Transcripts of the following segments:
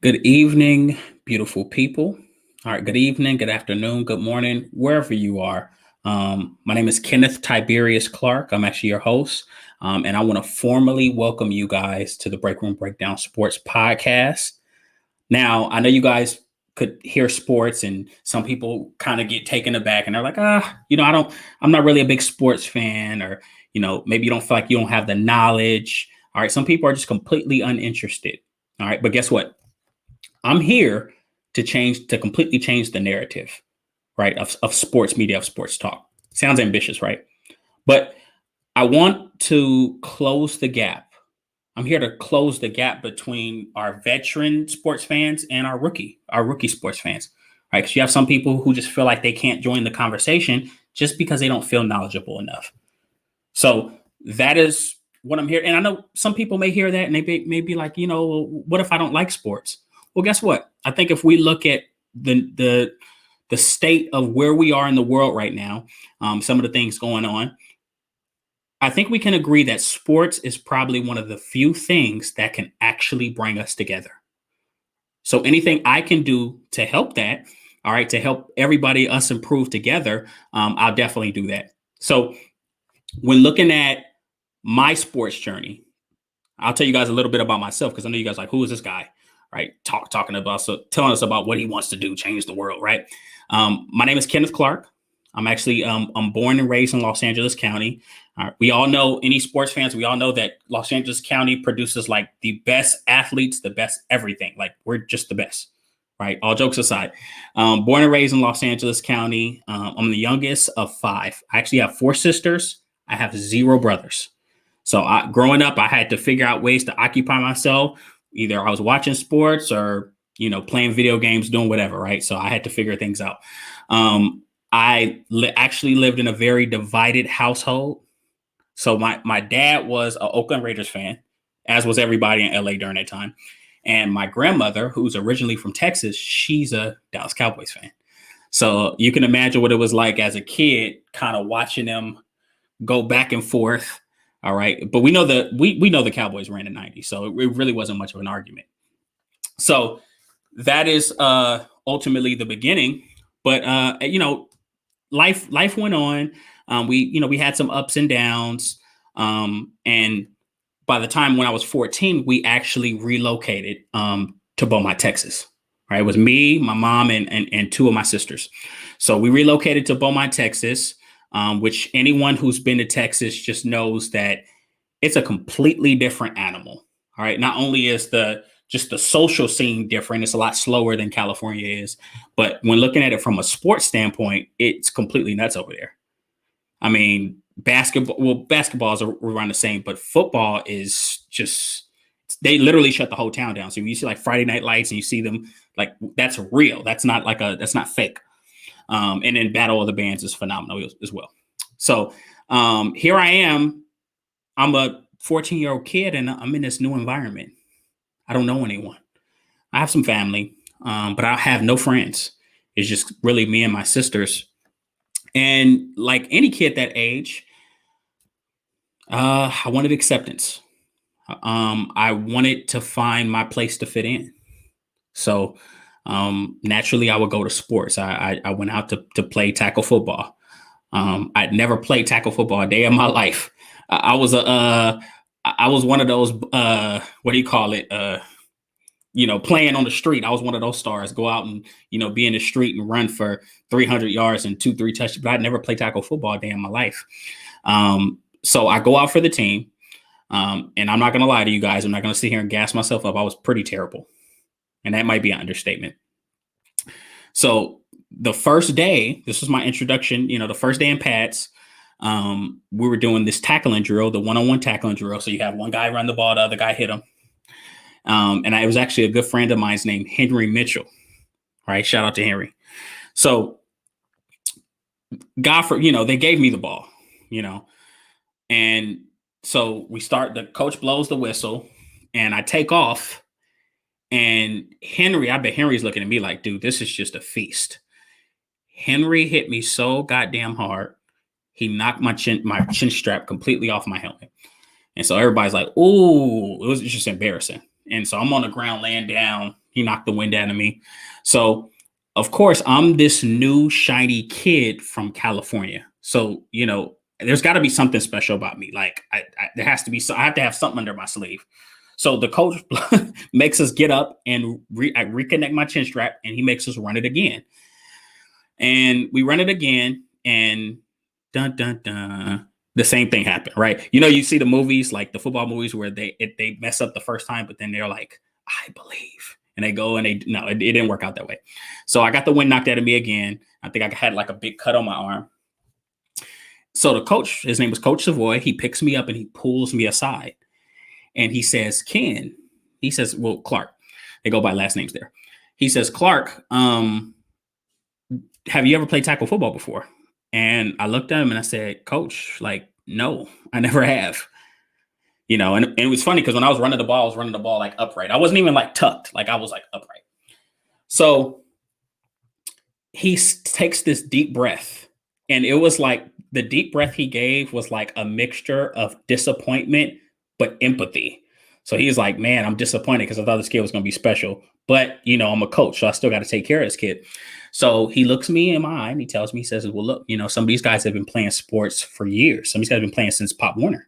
Good evening, beautiful people. All right, good evening, good afternoon, good morning, wherever you are. My name is Kenneth Tiberius Clark. I'm actually your host, and I want to formally welcome you guys to the Breakroom Breakdown Sports Podcast. Now, I know you guys could hear sports, and some people kind of get taken aback, and they're like, I'm not really a big sports fan, or maybe you don't feel like you don't have the knowledge. All right, some people are just completely uninterested. All right, but guess what? I'm here to completely change the narrative, right, of sports media, of sports talk. Sounds ambitious, right? But I want to close the gap. I'm here to close the gap between our veteran sports fans and our rookie sports fans, right? Because you have some people who just feel like they can't join the conversation just because they don't feel knowledgeable enough. So that is what I'm here. And I know some people may hear that and may be like, what if I don't like sports? Well, guess what? I think if we look at the state of where we are in the world right now, some of the things going on, I think we can agree that sports is probably one of the few things that can actually bring us together. So anything I can do to help that, all right, to help everybody us improve together, I'll definitely do that. So when looking at my sports journey, I'll tell you guys a little bit about myself because I know you guys are like, who is this guy? Right? Talking about telling us about what he wants to do, change the world, right? My name is Kenneth Clark. I'm born and raised in Los Angeles County. We all know, any sports fans, we all know that Los Angeles County produces like the best athletes, the best everything. Like, we're just the best, right? All jokes aside, born and raised in Los Angeles County. I'm the youngest of five. I actually have four sisters. I have zero brothers. So growing up, I had to figure out ways to occupy myself. Either I was watching sports or, playing video games, doing whatever, right? So I had to figure things out. Actually lived in a very divided household. So my dad was an Oakland Raiders fan, as was everybody in LA during that time. And my grandmother, who's originally from Texas, she's a Dallas Cowboys fan. So you can imagine what it was like as a kid, kind of watching them go back and forth. All right. But we know we know the Cowboys ran in 90, so it really wasn't much of an argument. So that is ultimately the beginning. But life went on. We had some ups and downs. And by the time when I was 14, we actually relocated to Beaumont, Texas. Right. It was me, my mom, and two of my sisters. So we relocated to Beaumont, Texas. Which anyone who's been to Texas just knows that it's a completely different animal. All right. Not only is the social scene different, it's a lot slower than California is. But when looking at it from a sports standpoint, it's completely nuts over there. I mean, basketball is around the same, but football is just, they literally shut the whole town down. So you see like Friday Night Lights and you see them, like, that's real. That's not fake. And then Battle of the Bands is phenomenal as well. So here I am. I'm a 14-year-old kid, and I'm in this new environment. I don't know anyone. I have some family, but I have no friends. It's just really me and my sisters. And like any kid that age, I wanted acceptance. I wanted to find my place to fit in. So naturally, I would go to sports. I went out to play tackle football. I'd never played tackle football a day in my life. I was one of those what do you call it? Playing on the street. I was one of those stars. Go out and be in the street and run for 300 yards and 2-3 touchdowns. But I'd never played tackle football a day in my life. So I go out for the team, and I'm not gonna lie to you guys. I'm not gonna sit here and gas myself up. I was pretty terrible. And that might be an understatement. So the first day, this was my introduction, the first day in pads, we were doing this tackling drill, the one-on-one tackling drill. So you have one guy run the ball, the other guy hit him. It was actually a good friend of mine's named Henry Mitchell. All right. Shout out to Henry. So they gave me the ball, and so the coach blows the whistle and I take off. And I bet Henry's looking at me like, dude, this is just a feast. Henry hit me so goddamn hard. He knocked my chin strap completely off my helmet. And so everybody's like, ooh, it was just embarrassing. And so I'm on the ground laying down, He knocked the wind out of me. So, of course, I'm this new shiny kid from California. So, there's got to be something special about me. Like, there has to be. So I have to have something under my sleeve. So the coach makes us get up and I reconnect my chin strap, and he makes us run it again. And we run it again, and dun dun dun. The same thing happened, right? You see the movies, like the football movies, where they mess up the first time, but then they're like, "I believe," and they go and it didn't work out that way. So I got the wind knocked out of me again. I think I had like a big cut on my arm. So the coach, his name was Coach Savoy. He picks me up and he pulls me aside, and he says, "Ken," he says, "Well, Clark." They go by last names there. He says, "Clark, have you ever played tackle football before?" And I looked at him and I said, "Coach, like, no, I never have." And it was funny because when I was running the ball, I was running the ball like upright. I wasn't even like tucked, like I was like upright. So he takes this deep breath, and it was like the deep breath he gave was like a mixture of disappointment, but empathy. So he's like, "Man, I'm disappointed because I thought this kid was going to be special. But, I'm a coach, so I still got to take care of this kid." So he looks me in my eye and he tells me, he says, "Well, look, some of these guys have been playing sports for years. Some of these guys have been playing since Pop Warner."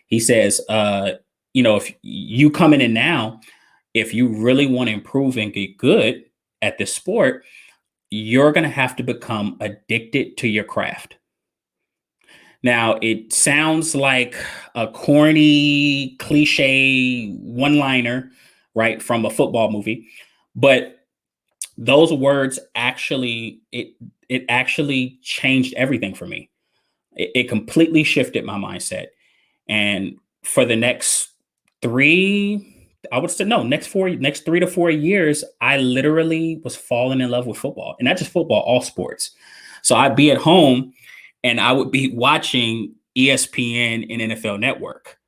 He says, "If you coming in now, if you really want to improve and get good at this sport, you're going to have to become addicted to your craft." Now, it sounds like a corny, cliche one-liner, right, from a football movie, but those words it actually changed everything for me. It completely shifted my mindset, and for the next I would say no, next 3 to 4 years, I literally was falling in love with football, and not just football, all sports. So I'd be at home and I would be watching ESPN and NFL Network.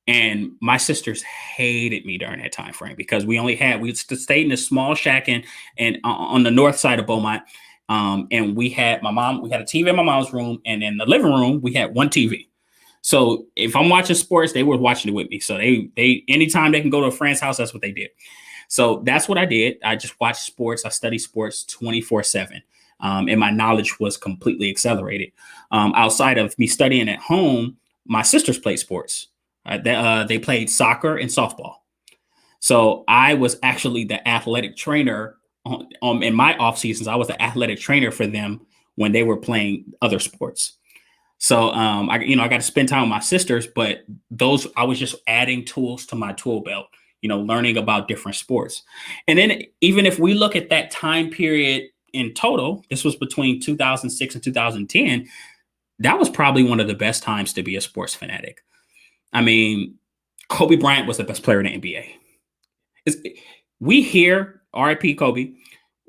And my sisters hated me during that time frame because we stayed in a small shack and on the north side of Beaumont. And we had a TV in my mom's room, and in the living room, we had one TV. So if I'm watching sports, they were watching it with me. So they anytime they can go to a friend's house, that's what they did. So that's what I did. I just watched sports. I studied sports 24/7. And my knowledge was completely accelerated. Outside of me studying at home, my sisters played sports. They played soccer and softball. So I was actually the athletic trainer in my off seasons. I was the athletic trainer for them when they were playing other sports. So I got to spend time with my sisters, but I was just adding tools to my tool belt, learning about different sports. And then even if we look at that time period in total, this was between 2006 and 2010. That was probably one of the best times to be a sports fanatic. I mean, Kobe Bryant was the best player in the NBA. We hear RIP Kobe.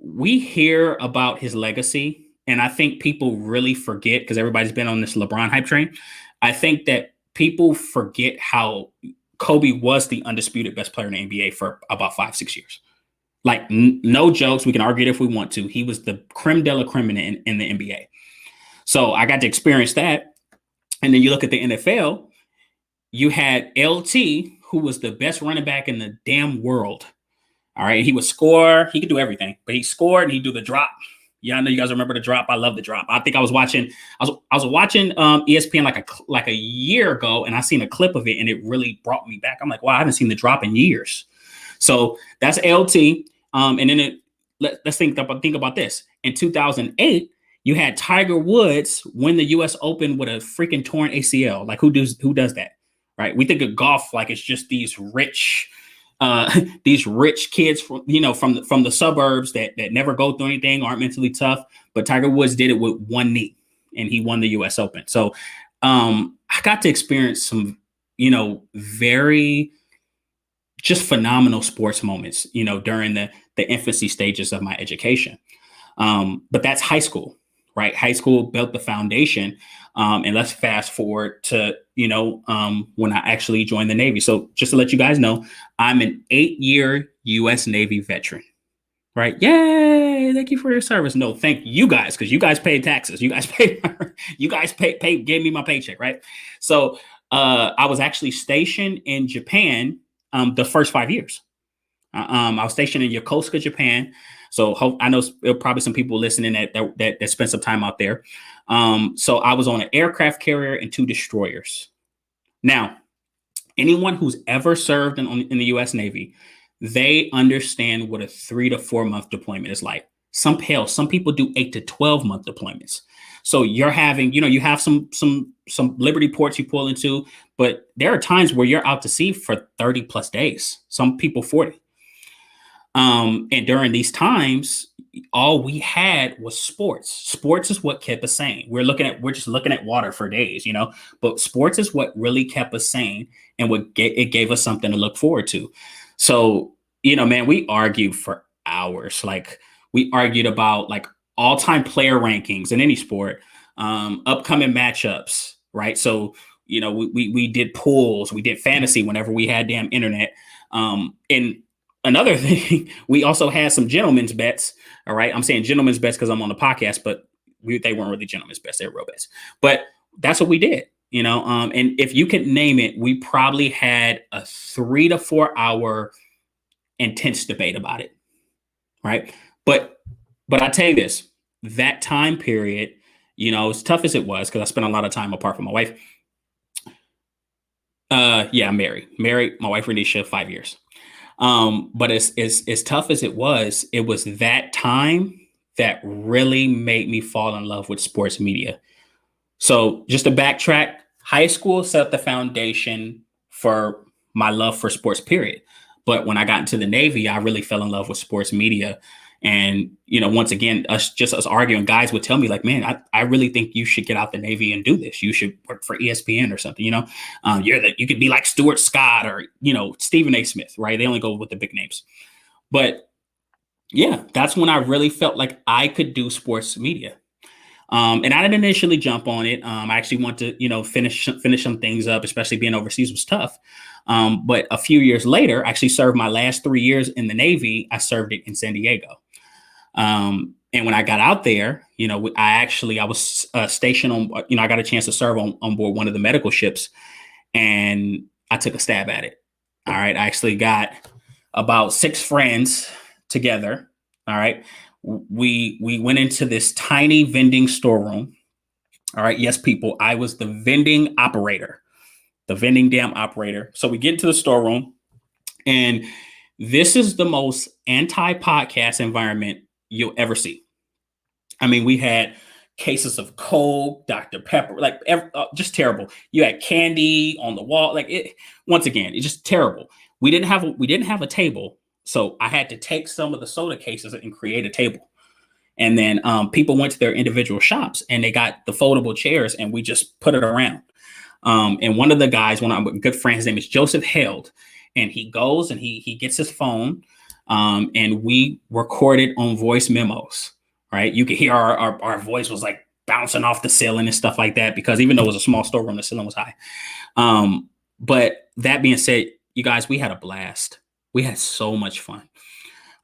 We hear about his legacy, and I think people really forget because everybody's been on this LeBron hype train. I think that people forget how Kobe was the undisputed best player in the NBA for about 5-6 years. Like, no jokes. We can argue it if we want to. He was the creme de la creme in the NBA. So I got to experience that. And then you look at the NFL, you had LT, who was the best running back in the damn world. All right. He would score. He could do everything, but he scored and he'd do the drop. Yeah, I know you guys remember the drop. I love the drop. I think I was watching ESPN like a year ago, and I seen a clip of it, and it really brought me back. I'm like, wow, I haven't seen the drop in years. So that's LT. And then let's think about this. In 2008, you had Tiger Woods win the U.S. Open with a freaking torn ACL. Like, who does that, right? We think of golf like it's just these rich kids from the suburbs that never go through anything, aren't mentally tough. But Tiger Woods did it with one knee, and he won the U.S. Open. So I got to experience some, very just phenomenal sports moments, during the infancy stages of my education. But that's high school, right? High school built the foundation. And let's fast forward to, when I actually joined the Navy. So just to let you guys know, I'm an 8-year U.S. Navy veteran, right? Yay! Thank you for your service. No, thank you guys, because you guys paid taxes. You guys gave me my paycheck, right? So I was actually stationed in Japan the first 5 years. I was stationed in Yokosuka, Japan. So I know probably some people listening that spent some time out there. So I was on an aircraft carrier and 2 destroyers. Now, anyone who's ever served in the U.S. Navy, they understand what a 3 to 4 month deployment is like. Some people do 8 to 12 month deployments. So you're having, you have some Liberty ports you pull into, but there are times where you're out to sea for 30 plus days. Some people 40. And during these times, all we had was sports. Sports is what kept us sane. We're just looking at water for days, but sports is what really kept us sane and it gave us something to look forward to. So, man, we argued for hours. Like we argued about like all-time player rankings in any sport, upcoming matchups, right? So, we did pools, we did fantasy whenever we had damn internet. And another thing, we also had some gentlemen's bets. All right. I'm saying gentlemen's bets because I'm on the podcast, but they weren't really gentlemen's bets. They were real bets. But that's what we did, and if you could name it, we probably had a 3 to 4 hour intense debate about it. Right. But I tell you this, that time period, as tough as it was, because I spent a lot of time apart from my wife. Yeah, I'm married. My wife, Renisha, 5 years. But as tough as it was that time that really made me fall in love with sports media. So just to backtrack, high school set the foundation for my love for sports, period. But when I got into the Navy, I really fell in love with sports media. And, once again, us arguing, guys would tell me like, man, I really think you should get out the Navy and do this. You should work for ESPN or something, you could be like Stuart Scott or, Stephen A. Smith, right? They only go with the big names. But yeah, that's when I really felt like I could do sports media. And I didn't initially jump on it. I actually want to, finish some things up, especially being overseas was tough. But a few years later, I actually served my last 3 years in the Navy. I served it in San Diego. And when I got out there, I was stationed on, I got a chance to serve on board one of the medical ships, and I took a stab at it. All right. I actually got about 6 friends together. All right. We went into this tiny vending storeroom. All right. Yes, people, I was the vending operator, the vending damn operator. So we get into the storeroom, and this is the most anti-podcast environment you'll ever see. I mean, we had cases of Coke, Dr. Pepper, like just terrible. You had candy on the wall. Like it, once again, it's just terrible. We didn't have a table. So I had to take some of the soda cases and create a table. And then people went to their individual shops and they got the foldable chairs and we just put it around. And one of the guys, one of my good friends, his name is Joseph Held. And he goes and he gets his phone and we recorded on voice memos, right? You could hear our voice was like bouncing off the ceiling and stuff like that, because even though it was a small storeroom, the ceiling was high. But that being said, you guys, we had a blast. We had so much fun.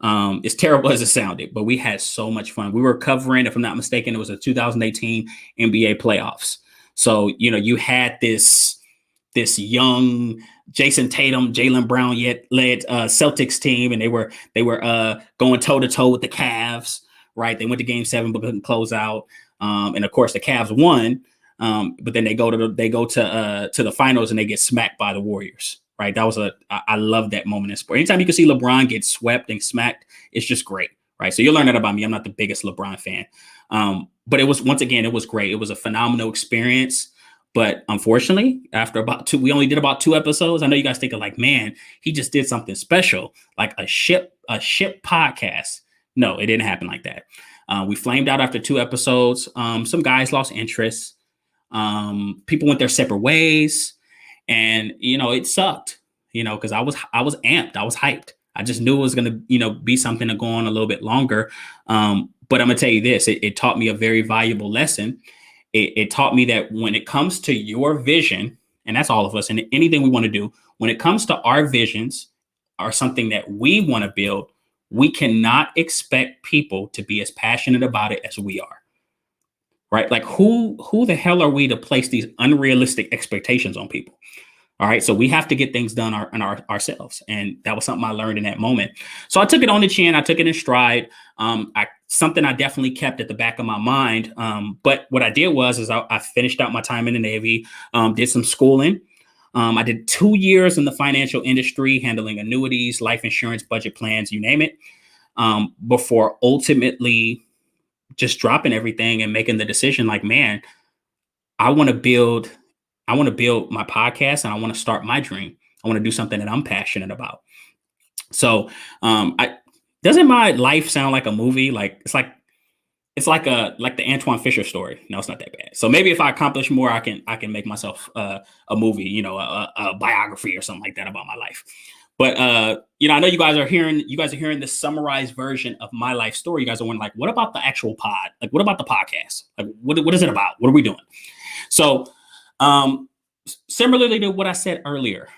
As terrible as it sounded, but we had so much fun. We were covering, if I'm not mistaken, it was the 2018 NBA playoffs. So, you had this young Jason Tatum, Jaylen Brown led Celtics team, and they were going toe to toe with the Cavs. Right, they went to Game 7 but couldn't close out, and of course the Cavs won. But then they go to the finals and they get smacked by the Warriors. Right, I love that moment in sport. Anytime you can see LeBron get swept and smacked, it's just great. Right, so you'll learn that about me. I'm not the biggest LeBron fan, but it was great. It was a phenomenal experience. But unfortunately, after we only did about 2 episodes. I know you guys thinking like, man, he just did something special, like a ship podcast. No, it didn't happen like that. We flamed out after 2 episodes. Some guys lost interest. People went their separate ways, and it sucked. Because I was amped. I was hyped. I just knew it was going to be something to go on a little bit longer. But I'm gonna tell you this: it taught me a very valuable lesson. It taught me that when it comes to your vision, and that's all of us, and anything we want to do, when it comes to our visions or something that we want to build, we cannot expect people to be as passionate about it as we are. Right? Like who the hell are we to place these unrealistic expectations on people? All right. So we have to get things done ourselves. And that was something I learned in that moment. So I took it on the chin. I took it in stride. Something I definitely kept at the back of my mind. But what I did was I finished out my time in the Navy, did some schooling. I did 2 years in the financial industry, handling annuities, life insurance, budget plans, you name it, before ultimately just dropping everything and making the decision like, man, I want to build my podcast and I want to start my dream. I want to do something that I'm passionate about. So, I doesn't my life sound like a movie? Like it's like the Antoine Fisher story. No, it's not that bad. So maybe if I accomplish more, I can make myself a movie, a biography or something like that about my life. But I know you guys are hearing this summarized version of my life story. You guys are wondering, like, what about the actual pod? Like, what about the podcast? Like, what is it about? What are we doing? So, um, similarly to what I said earlier,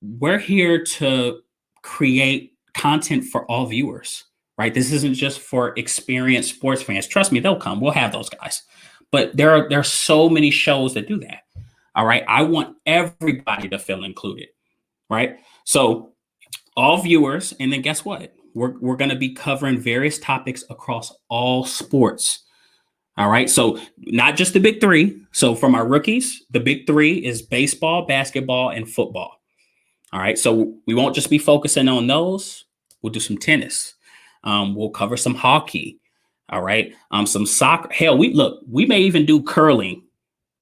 we're here to create content for all viewers, right? This isn't just for experienced sports fans. Trust me, they'll come. We'll have those guys. But there are so many shows that do that. All right. I want everybody to feel included, right? So all viewers, and then guess what? We're going to be covering various topics across all sports. All right. So not just the big three. So for my rookies, the big three is baseball, basketball, and football. All right. So we won't just be focusing on those. We'll do some tennis. We'll cover some hockey. All right. Some soccer. Hell, we may even do curling.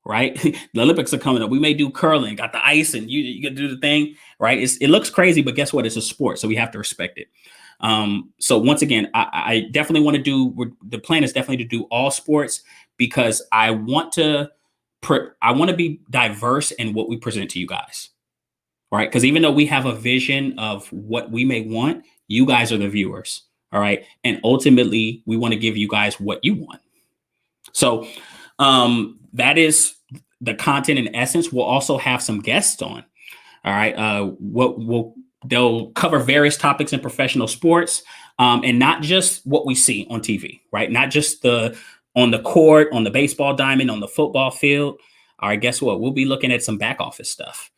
Right. The Olympics are coming up. We may do curling. Got the ice, and you can do the thing. Right. It looks crazy, but guess what? It's a sport, so we have to respect it. So once again, I definitely want to the plan is definitely to do all sports because I want to be diverse in what we present to you guys. Right. Because even though we have a vision of what we may want, you guys are the viewers. All right. And ultimately, we want to give you guys what you want. So that is the content in essence. We'll also have some guests on. All right. They'll cover various topics in professional sports, and not just what we see on TV, right? Not just on the court, on the baseball diamond, on the football field. All right, guess what? We'll be looking at some back office stuff.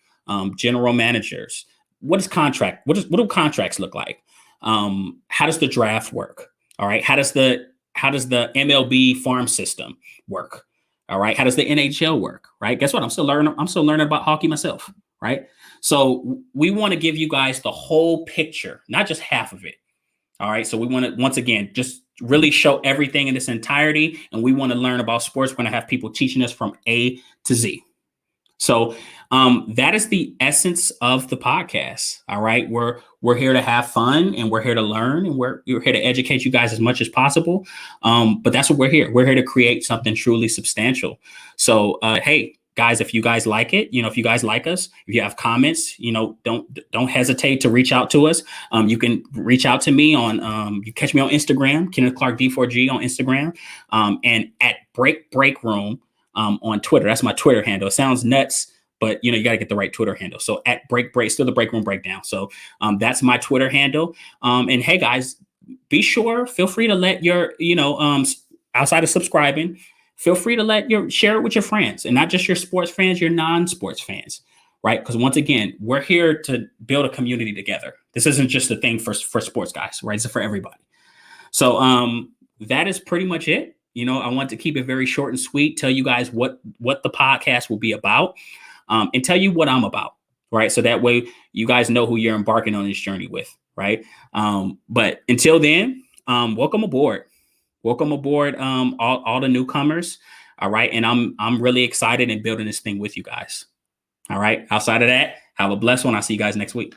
General managers. What do contracts look like? How does the draft work? All right. How does the MLB farm system work? All right. How does the NHL work? Right. Guess what? I'm still learning about hockey myself. Right. So we want to give you guys the whole picture, not just half of it. All right. So we want to, once again, just really show everything in its entirety. And we want to learn about sports. We're going to have people teaching us from A to Z. So that is the essence of the podcast. All right. We're here to have fun, and we're here to learn, and we're here to educate you guys as much as possible. But that's what we're here. We're here to create something truly substantial. So, hey, guys, if you guys like it, if you guys like us, if you have comments, don't hesitate to reach out to us. You can reach out to me on, you catch me on Instagram, Kenneth Clark D4G on Instagram, and at Breakroom on Twitter. That's my Twitter handle. It sounds nuts, but you got to get the right Twitter handle. So at still the Breakroom Breakdown. So that's my Twitter handle. And hey, guys, feel free to let your, outside of subscribing, feel free to share it with your friends, and not just your sports fans, your non-sports fans, right? Because once again, we're here to build a community together. This isn't just a thing for sports guys, right? It's for everybody. So that is pretty much it. I want to keep it very short and sweet, tell you guys what the podcast will be about, and tell you what I'm about, right? So that way you guys know who you're embarking on this journey with, right? But until then, welcome aboard. Welcome aboard, all the newcomers, all right? And I'm really excited in building this thing with you guys, all right? Outside of that, have a blessed one. I'll see you guys next week.